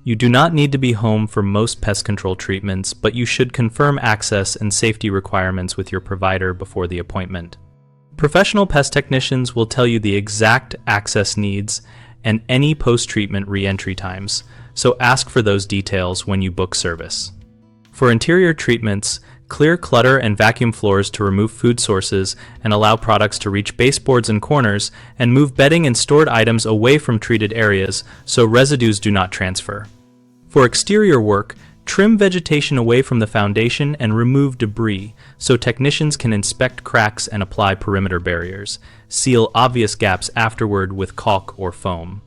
You do not need to be home for most pest control treatments, but you should confirm access and safety requirements with your provider before the appointment. Professional pest technicians will tell you the exact access needs and any post-treatment re-entry times, so ask for those details when you book service. For interior treatments, clear clutter and vacuum floors to remove food sources and allow products to reach baseboards and corners, and move bedding and stored items away from treated areas so residues do not transfer. For exterior work, trim vegetation away from the foundation and remove debris so technicians can inspect cracks and apply perimeter barriers. Seal obvious gaps afterward with caulk or foam.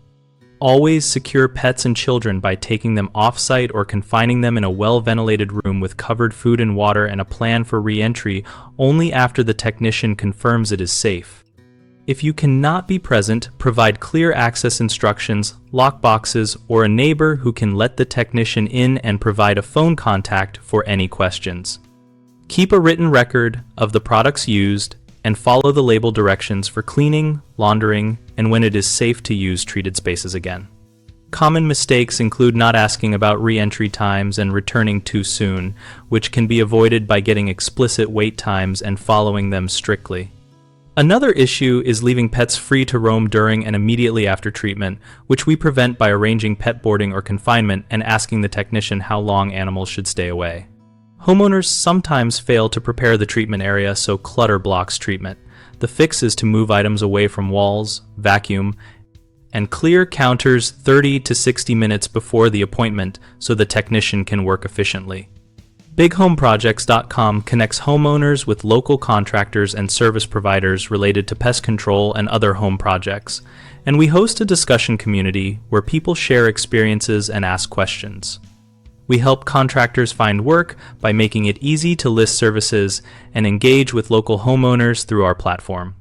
Always secure pets and children by taking them off-site or confining them in a well-ventilated room with covered food and water and a plan for re-entry only after the technician confirms it is safe. If you cannot be present, provide clear access instructions, lock boxes, or a neighbor who can let the technician in and provide a phone contact for any questions. Keep a written record of the products used and follow the label directions for cleaning, laundering, and when it is safe to use treated spaces again. Common mistakes include not asking about re-entry times and returning too soon, which can be avoided by getting explicit wait times and following them strictly. Another issue is leaving pets free to roam during and immediately after treatment, which we prevent by arranging pet boarding or confinement and asking the technician how long animals should stay away. Homeowners sometimes fail to prepare the treatment area, so clutter blocks treatment. The fix is to move items away from walls, vacuum, and clear counters 30 to 60 minutes before the appointment so the technician can work efficiently. BigHomeProjects.com connects homeowners with local contractors and service providers related to pest control and other home projects, and we host a discussion community where people share experiences and ask questions. We help contractors find work by making it easy to list services and engage with local homeowners through our platform.